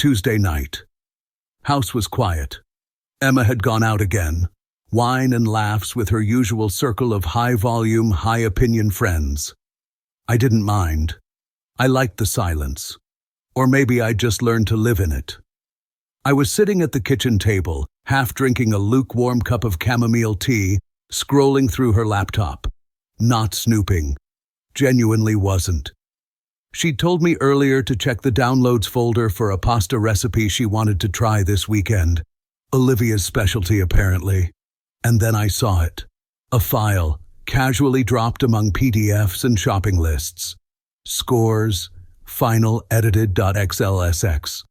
Tuesday night. House was quiet. Emma had gone out again. Wine and laughs with her usual circle of high-volume, high-opinion friends. I didn't mind. I liked the silence. Or maybe I'd just learned to live in it. I was sitting at the kitchen table, half drinking a lukewarm cup of chamomile tea, scrolling through her laptop. Not snooping. Genuinely wasn't. She'd told me earlier to check the downloads folder for a pasta recipe she wanted to try this weekend. Olivia's specialty, apparently. And then I saw it. A file, casually dropped among PDFs and shopping lists. Scores, final edited.xlsx.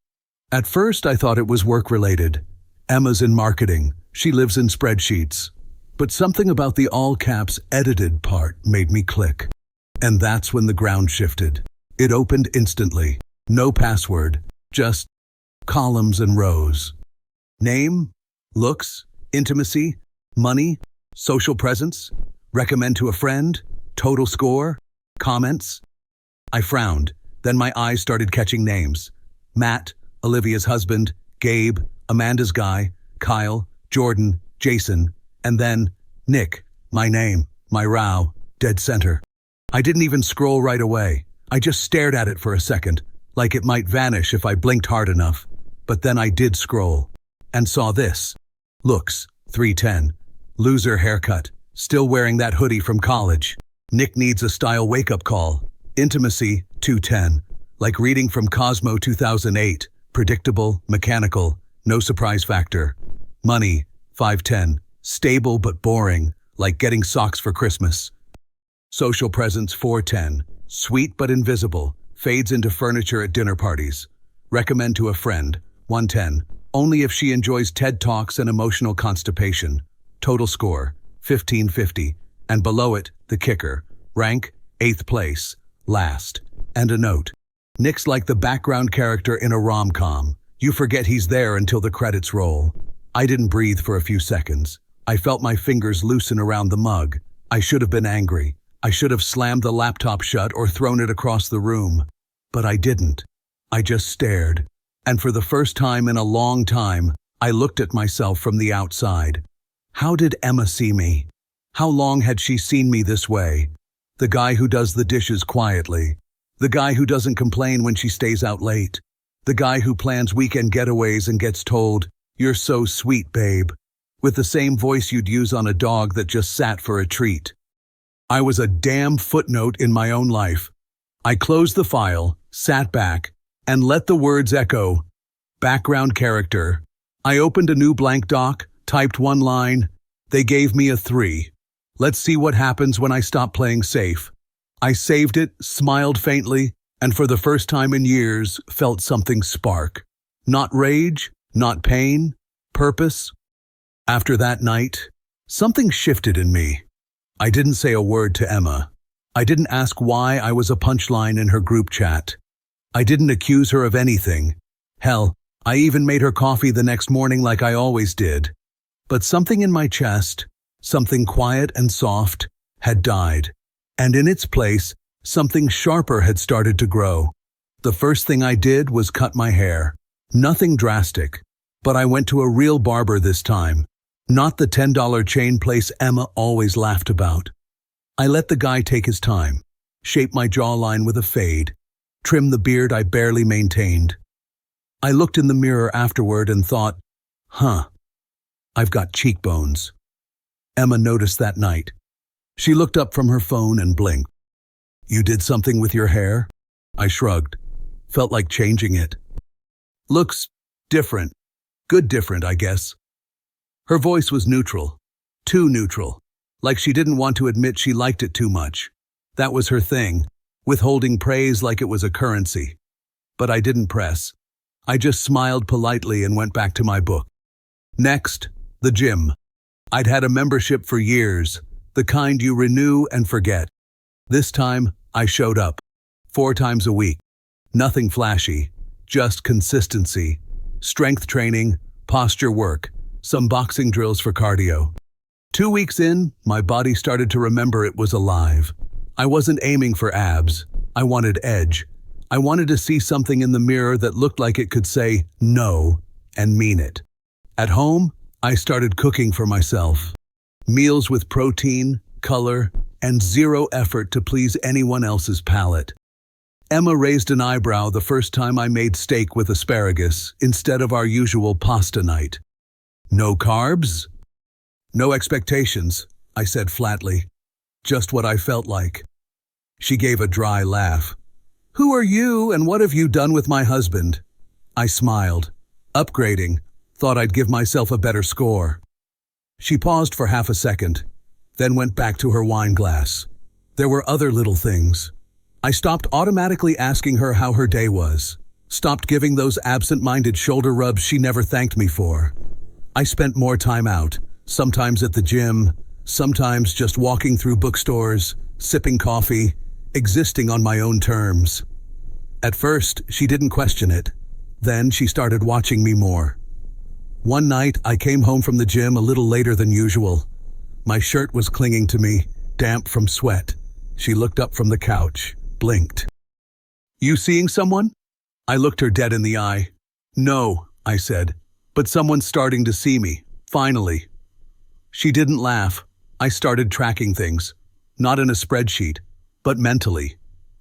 At first I thought it was work-related. Emma's in marketing. She lives in spreadsheets. But something about the all-caps edited part made me click. And that's when the ground shifted. It opened instantly. No password, just columns and rows. Name, looks, intimacy, money, social presence, recommend to a friend, total score, comments. I frowned. Then my eyes started catching names. Matt, Olivia's husband, Gabe, Amanda's guy, Kyle, Jordan, Jason, and then Nick, my name, my row, dead center. I didn't even scroll right away. I just stared at it for a second, like it might vanish if I blinked hard enough. But then I did scroll, and saw this. Looks, 310. Loser haircut, still wearing that hoodie from college. Nick needs a style wake-up call. Intimacy, 210. Like reading from Cosmo 2008. Predictable, mechanical, no surprise factor. Money, 510. Stable but boring, like getting socks for Christmas. Social presence, 410. Sweet but invisible, fades into furniture at dinner parties. Recommend to a friend, 110. Only if she enjoys TED Talks and emotional constipation. Total score, 1550. And below it, the kicker. Rank, 8th place. Last. And a note. Nick's like the background character in a rom-com. You forget he's there until the credits roll. I didn't breathe for a few seconds. I felt my fingers loosen around the mug. I should have been angry. I should have slammed the laptop shut or thrown it across the room. But I didn't. I just stared. And for the first time in a long time, I looked at myself from the outside. How did Emma see me? How long had she seen me this way? The guy who does the dishes quietly. The guy who doesn't complain when she stays out late. The guy who plans weekend getaways and gets told, "You're so sweet, babe," with the same voice you'd use on a dog that just sat for a treat. I was a damn footnote in my own life. I closed the file, sat back, and let the words echo. Background character. I opened a new blank doc, typed one line. They gave me a 3. Let's see what happens when I stop playing safe. I saved it, smiled faintly, and for the first time in years, felt something spark. Not rage, not pain, purpose. After that night, something shifted in me. I didn't say a word to Emma. I didn't ask why I was a punchline in her group chat. I didn't accuse her of anything. Hell, I even made her coffee the next morning like I always did. But something in my chest, something quiet and soft, had died. And in its place, something sharper had started to grow. The first thing I did was cut my hair. Nothing drastic, but I went to a real barber this time. Not the $10 chain place Emma always laughed about. I let the guy take his time, shape my jawline with a fade, trim the beard I barely maintained. I looked in the mirror afterward and thought, I've got cheekbones. Emma noticed that night. She looked up from her phone and blinked. You did something with your hair? I shrugged. Felt like changing it. Looks different. Good different, I guess. Her voice was neutral. Too neutral. Like she didn't want to admit she liked it too much. That was her thing, withholding praise like it was a currency. But I didn't press. I just smiled politely and went back to my book. Next, the gym. I'd had a membership for years, the kind you renew and forget. This time, I showed up. 4 times a week. Nothing flashy, just consistency. Strength training, posture work, some boxing drills for cardio. 2 weeks in, my body started to remember it was alive. I wasn't aiming for abs. I wanted edge. I wanted to see something in the mirror that looked like it could say no and mean it. At home, I started cooking for myself. Meals with protein, color, and zero effort to please anyone else's palate. Emma raised an eyebrow the first time I made steak with asparagus instead of our usual pasta night. No carbs? No expectations, I said flatly. Just what I felt like. She gave a dry laugh. Who are you and what have you done with my husband? I smiled. Upgrading. Thought I'd give myself a better score. She paused for half a second, then went back to her wine glass. There were other little things. I stopped automatically asking her how her day was. Stopped giving those absent-minded shoulder rubs she never thanked me for. I spent more time out, sometimes at the gym, sometimes just walking through bookstores, sipping coffee, existing on my own terms. At first, she didn't question it. Then she started watching me more. One night, I came home from the gym a little later than usual. My shirt was clinging to me, damp from sweat. She looked up from the couch, blinked. You seeing someone? I looked her dead in the eye. No, I said, but someone's starting to see me, finally. She didn't laugh. I started tracking things, not in a spreadsheet, but mentally.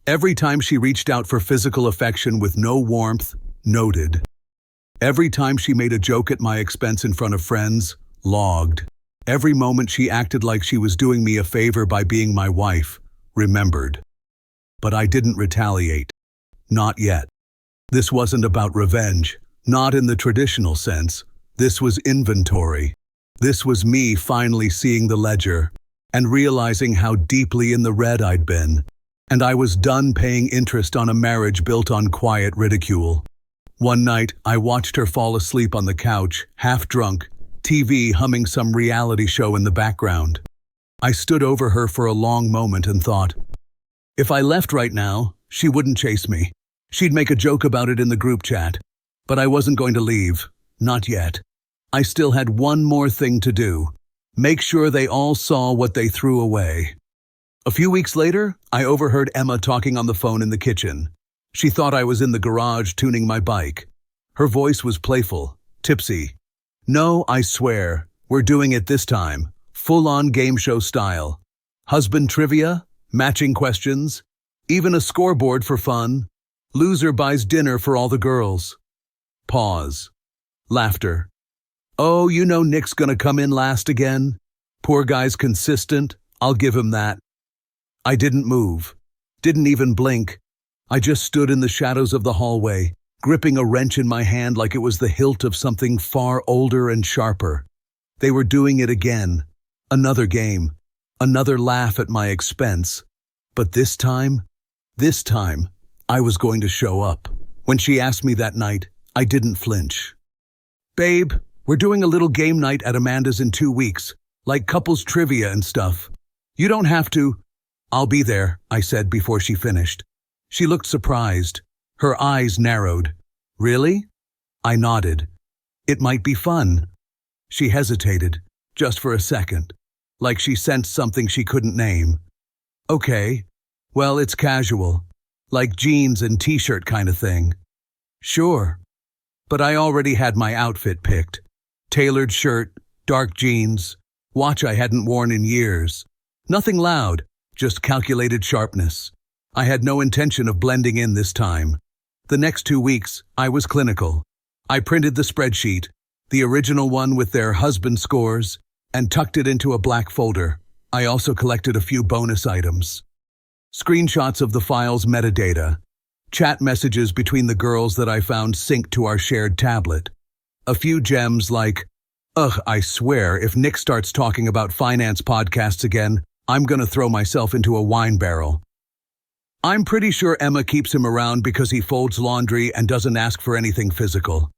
Every time she reached out for physical affection with no warmth, noted. Every time she made a joke at my expense in front of friends, logged. Every moment she acted like she was doing me a favor by being my wife, remembered. But I didn't retaliate. Not yet. This wasn't about revenge, not in the traditional sense. This was inventory. This was me finally seeing the ledger and realizing how deeply in the red I'd been. And I was done paying interest on a marriage built on quiet ridicule. One night, I watched her fall asleep on the couch, half drunk, TV humming some reality show in the background. I stood over her for a long moment and thought, if I left right now, she wouldn't chase me. She'd make a joke about it in the group chat. But I wasn't going to leave. Not yet. I still had one more thing to do. Make sure they all saw what they threw away. A few weeks later, I overheard Emma talking on the phone in the kitchen. She thought I was in the garage tuning my bike. Her voice was playful, tipsy. No, I swear, we're doing it this time. Full-on game show style. Husband trivia, matching questions, even a scoreboard for fun. Loser buys dinner for all the girls. Pause. Laughter. Oh, you know Nick's gonna come in last again. Poor guy's consistent, I'll give him that. I didn't move. Didn't even blink. I just stood in the shadows of the hallway, gripping a wrench in my hand like it was the hilt of something far older and sharper. They were doing it again. Another game. Another laugh at my expense. But this time, I was going to show up. When she asked me that night, I didn't flinch. Babe, we're doing a little game night at Amanda's in 2 weeks, like couples trivia and stuff. You don't have to. I'll be there, I said before she finished. She looked surprised. Her eyes narrowed. Really? I nodded. It might be fun. She hesitated, just for a second, like she sensed something she couldn't name. Okay, well, it's casual, like jeans and t-shirt kind of thing. Sure. But I already had my outfit picked. Tailored shirt, dark jeans, watch I hadn't worn in years. Nothing loud, just calculated sharpness. I had no intention of blending in this time. The next 2 weeks, I was clinical. I printed the spreadsheet, the original one with their husband scores, and tucked it into a black folder. I also collected a few bonus items. Screenshots of the file's metadata, chat messages between the girls that I found synced to our shared tablet. A few gems like, ugh, I swear, if Nick starts talking about finance podcasts again, I'm gonna throw myself into a wine barrel. I'm pretty sure Emma keeps him around because he folds laundry and doesn't ask for anything physical.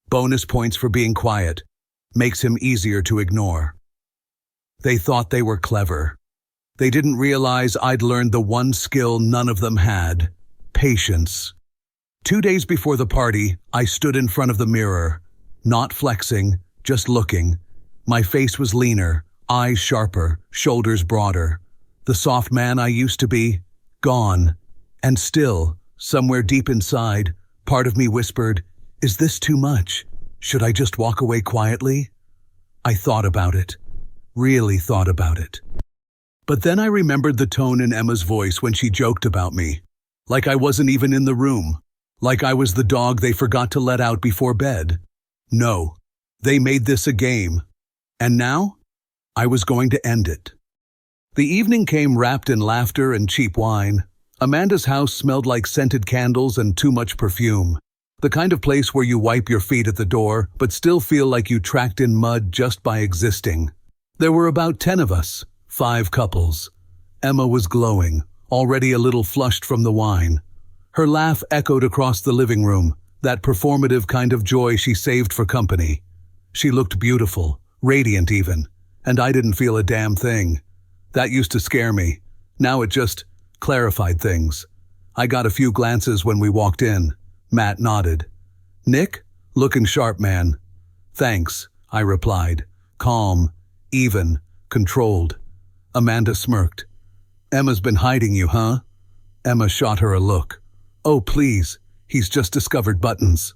Bonus points for being quiet. Makes him easier to ignore. They thought they were clever. They didn't realize I'd learned the one skill none of them had. Patience. 2 days before the party, I stood in front of the mirror. Not flexing, just looking. My face was leaner, eyes sharper, shoulders broader. The soft man I used to be, gone. And still Somewhere deep inside, part of me whispered, "Is this too much? Should I just walk away quietly?" I thought about it. Really thought about it. But then I remembered the tone in Emma's voice when she joked about me. Like I wasn't even in the room. Like I was the dog they forgot to let out before bed. No, they made this a game. And now, I was going to end it. The evening came wrapped in laughter and cheap wine. Amanda's house smelled like scented candles and too much perfume. The kind of place where you wipe your feet at the door, but still feel like you tracked in mud just by existing. There were about 10 of us, 5 couples. Emma was glowing, already a little flushed from the wine. Her laugh echoed across the living room, that performative kind of joy she saved for company. She looked beautiful, radiant even, and I didn't feel a damn thing. That used to scare me. Now it just clarified things. I got a few glances when we walked in. Matt nodded. "Nick? Looking sharp, man." "Thanks," I replied. Calm, even, controlled. Amanda smirked. "Emma's been hiding you, huh?" Emma shot her a look. "Oh, please, he's just discovered buttons."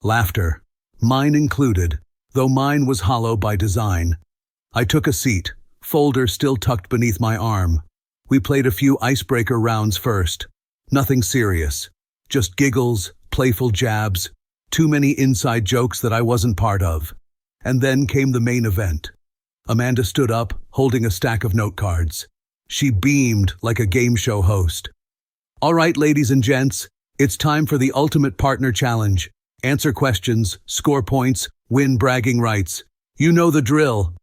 Laughter. Mine included, though mine was hollow by design. I took a seat, folder still tucked beneath my arm. We played a few icebreaker rounds first. Nothing serious. Just giggles, playful jabs, too many inside jokes that I wasn't part of. And then came the main event. Amanda stood up, holding a stack of note cards. She beamed like a game show host. "All right, ladies and gents, it's time for the ultimate partner challenge. Answer questions, score points, win bragging rights. You know the drill."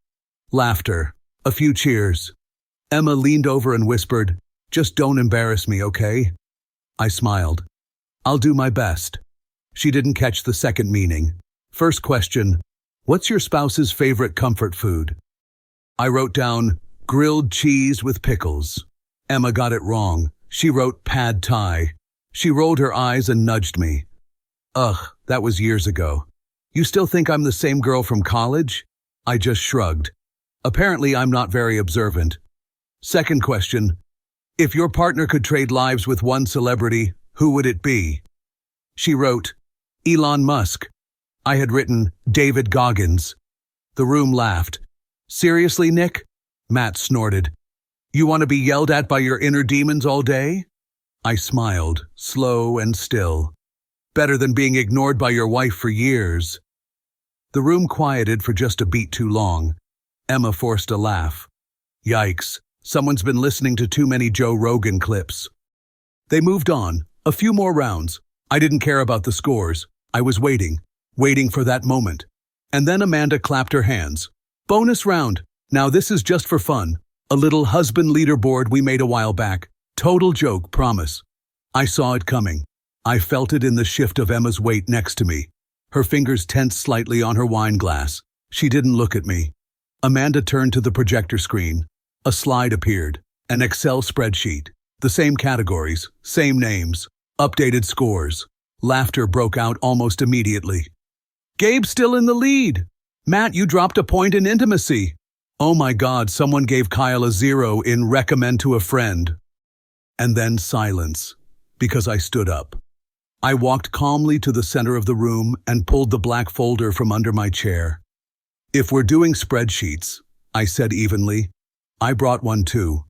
Laughter. A few cheers. Emma leaned over and whispered, "Just don't embarrass me, okay?" I smiled. "I'll do my best." She didn't catch the second meaning. First question, what's your spouse's favorite comfort food? I wrote down, grilled cheese with pickles. Emma got it wrong. She wrote pad thai. She rolled her eyes and nudged me. Ugh, that was years ago. You still think I'm the same girl from college? I just shrugged. Apparently I'm not very observant. Second question, if your partner could trade lives with one celebrity, who would it be? She wrote, Elon Musk. I had written, David Goggins. The room laughed. Seriously, Nick? Matt snorted. You want to be yelled at by your inner demons all day? I smiled, slow and still. Better than being ignored by your wife for years. The room quieted for just a beat too long. Emma forced a laugh. Yikes, someone's been listening to too many Joe Rogan clips. They moved on, a few more rounds. I didn't care about the scores. I was waiting for that moment. And then Amanda clapped her hands. Bonus round. Now this is just for fun. A little husband leaderboard we made a while back. Total joke, promise. I saw it coming. I felt it in the shift of Emma's weight next to me. Her fingers tensed slightly on her wine glass. She didn't look at me. Amanda turned to the projector screen. A slide appeared. An Excel spreadsheet. The same categories, same names, updated scores. Laughter broke out almost immediately. Gabe's still in the lead. Matt, you dropped a point in intimacy. Oh my God, someone gave Kyle a 0 in recommend to a friend. And then silence, because I stood up. I walked calmly to the center of the room and pulled the black folder from under my chair. If we're doing spreadsheets, I said evenly, I brought one too.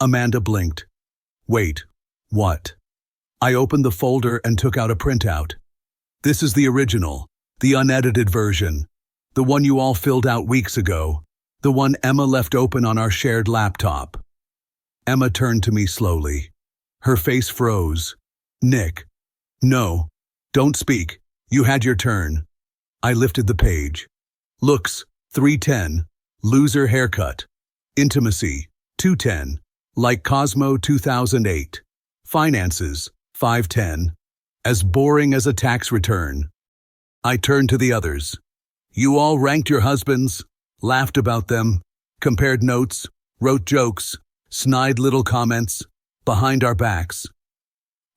Amanda blinked. Wait, what? I opened the folder and took out a printout. This is the original, the unedited version, the one you all filled out weeks ago, the one Emma left open on our shared laptop. Emma turned to me slowly. Her face froze. Nick. No, don't speak. You had your turn. I lifted the page. Looks, 310. Loser haircut. Intimacy, 210. Like Cosmo 2008. Finances, 510. As boring as a tax return. I turned to the others. You all ranked your husbands, laughed about them, compared notes, wrote jokes, snide little comments, behind our backs.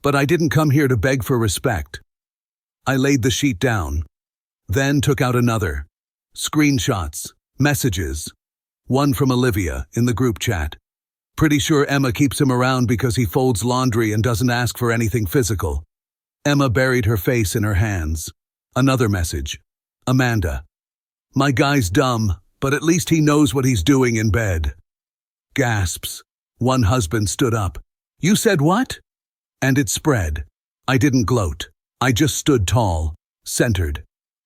But I didn't come here to beg for respect. I laid the sheet down, then took out another. Screenshots, messages. One from Olivia in the group chat. Pretty sure Emma keeps him around because he folds laundry and doesn't ask for anything physical. Emma buried her face in her hands. Another message. Amanda. My guy's dumb, but at least he knows what he's doing in bed. Gasps. One husband stood up. You said what? And it spread. I didn't gloat. I just stood tall, centered.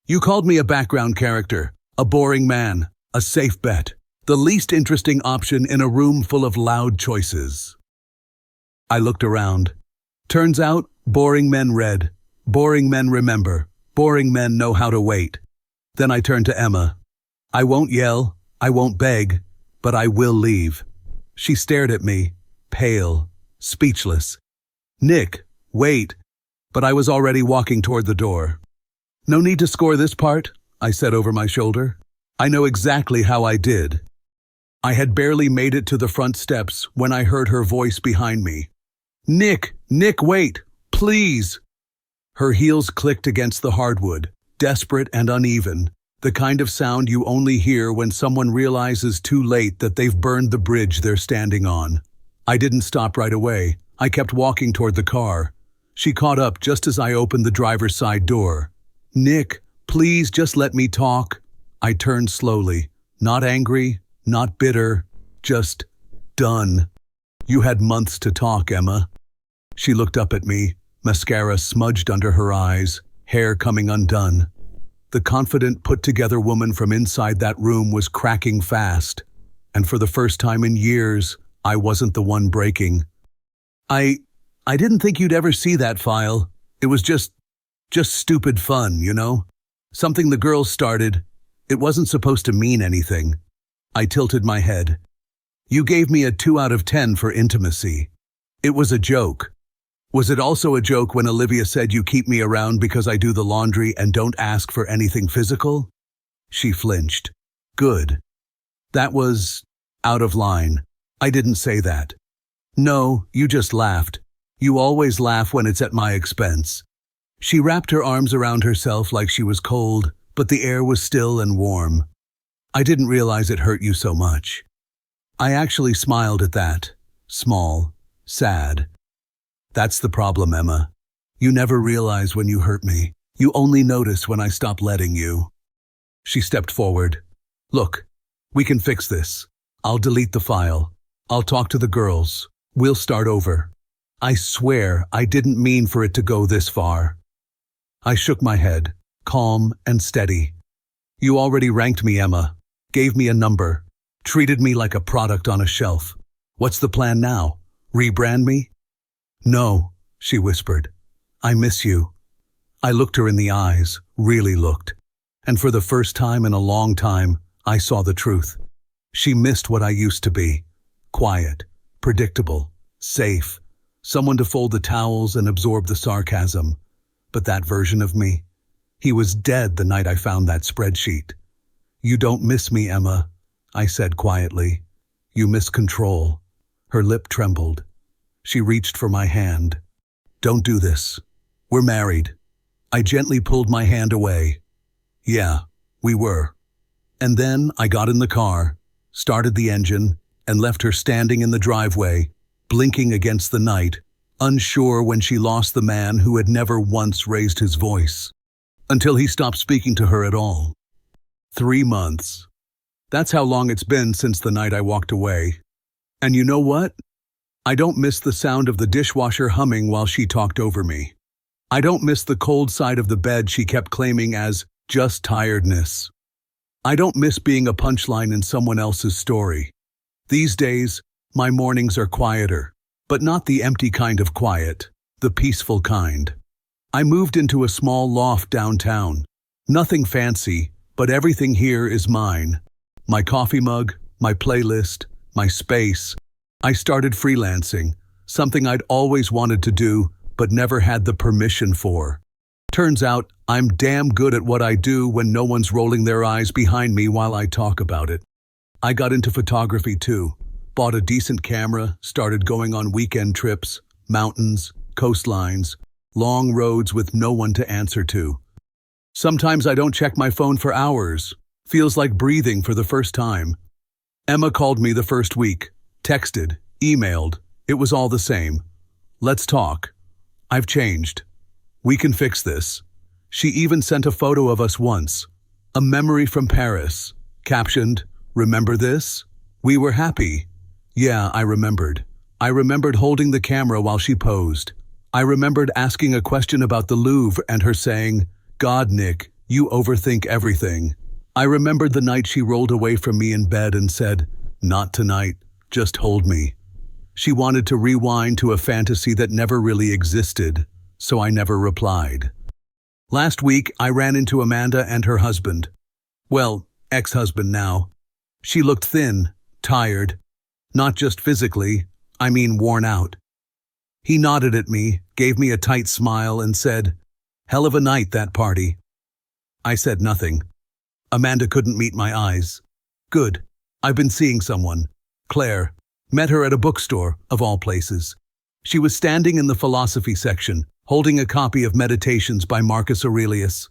You called me a background character, a boring man, a safe bet, the least interesting option in a room full of loud choices. I looked around. Turns out, boring men read, boring men remember, boring men know how to wait. Then I turned to Emma. I won't yell, I won't beg, but I will leave. She stared at me, pale, speechless. Nick, wait. But I was already walking toward the door. No need to score this part, I said over my shoulder. I know exactly how I did. I had barely made it to the front steps when I heard her voice behind me. Nick, wait, please. Her heels clicked against the hardwood, desperate and uneven, the kind of sound you only hear when someone realizes too late that they've burned the bridge they're standing on. I didn't stop right away. I kept walking toward the car. She caught up just as I opened the driver's side door. Nick, please just let me talk. I turned slowly, not angry, not bitter, just done. You had months to talk, Emma. She looked up at me, mascara smudged under her eyes, hair coming undone. The confident, put-together woman from inside that room was cracking fast, and for the first time in years, I wasn't the one breaking. I didn't think you'd ever see that file. It was just stupid fun, you know? Something the girls started. It wasn't supposed to mean anything. I tilted my head. You gave me a 2 out of 10 for intimacy. It was a joke. Was it also a joke when Olivia said you keep me around because I do the laundry and don't ask for anything physical? She flinched. Good. That was out of line. I didn't say that. No, you just laughed. You always laugh when it's at my expense. She wrapped her arms around herself like she was cold, but the air was still and warm. I didn't realize it hurt you so much. I actually smiled at that. Small, sad. That's the problem, Emma. You never realize when you hurt me. You only notice when I stop letting you. She stepped forward. Look, we can fix this. I'll delete the file. I'll talk to the girls. We'll start over. I swear I didn't mean for it to go this far. I shook my head, calm and steady. You already ranked me, Emma. Gave me a number. Treated me like a product on a shelf. What's the plan now? Rebrand me? No, she whispered. I miss you. I looked her in the eyes, really looked. And for the first time in a long time, I saw the truth. She missed what I used to be. Quiet, predictable, safe. Someone to fold the towels and absorb the sarcasm. But that version of me, he was dead the night I found that spreadsheet. You don't miss me, Emma, I said quietly. You miss control. Her lip trembled. She reached for my hand. Don't do this. We're married. I gently pulled my hand away. Yeah, we were. And then I got in the car, started the engine, and left her standing in the driveway, blinking against the night, unsure when she lost the man who had never once raised his voice, until he stopped speaking to her at all. 3 months. That's how long it's been since the night I walked away. And you know what? I don't miss the sound of the dishwasher humming while she talked over me. I don't miss the cold side of the bed she kept claiming as just tiredness. I don't miss being a punchline in someone else's story. These days, my mornings are quieter, but not the empty kind of quiet, the peaceful kind. I moved into a small loft downtown. Nothing fancy, but everything here is mine. My coffee mug, my playlist, my space. I started freelancing, something I'd always wanted to do, but never had the permission for. Turns out, I'm damn good at what I do when no one's rolling their eyes behind me while I talk about it. I got into photography too. Bought a decent camera, started going on weekend trips, mountains, coastlines, long roads with no one to answer to. Sometimes I don't check my phone for hours. Feels like breathing for the first time. Emma called me the first week, texted, Emailed. It was all the same. Let's talk. I've changed. We can fix this. She even sent a photo of us once. A memory from Paris. Captioned, "Remember this? We were happy." Yeah, I remembered. I remembered holding the camera while she posed. I remembered asking a question about the Louvre and her saying, "God, Nick, you overthink everything." I remembered the night she rolled away from me in bed and said, "Not tonight, just hold me." She wanted to rewind to a fantasy that never really existed, so I never replied. Last week, I ran into Amanda and her husband. Well, ex-husband now. She looked thin, tired. Not just physically, I mean worn out. He nodded at me, gave me a tight smile, and said, "Hell of a night, that party." I said nothing. Amanda couldn't meet my eyes. "Good. I've been seeing someone. Claire. Met her at a bookstore, of all places. She was standing in the philosophy section, holding a copy of Meditations by Marcus Aurelius.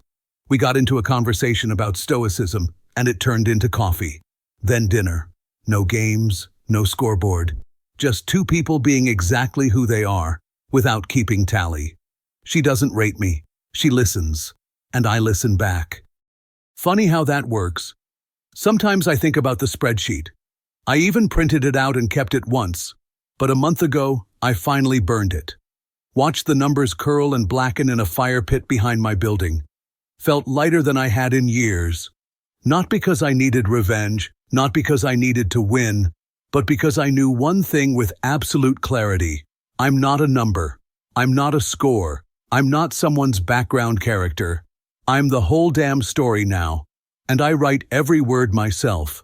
We got into a conversation about Stoicism, and it turned into coffee. Then dinner. No games, no scoreboard. Just two people being exactly who they are, without keeping tally. She doesn't rate me. She listens. And I listen back. Funny how that works. Sometimes I think about the spreadsheet. I even printed it out and kept it once. But a month ago, I finally burned it. Watched the numbers curl and blacken in a fire pit behind my building. Felt lighter than I had in years. Not because I needed revenge, not because I needed to win, but because I knew one thing with absolute clarity. I'm not a number. I'm not a score. I'm not someone's background character. I'm the whole damn story now. And I write every word myself.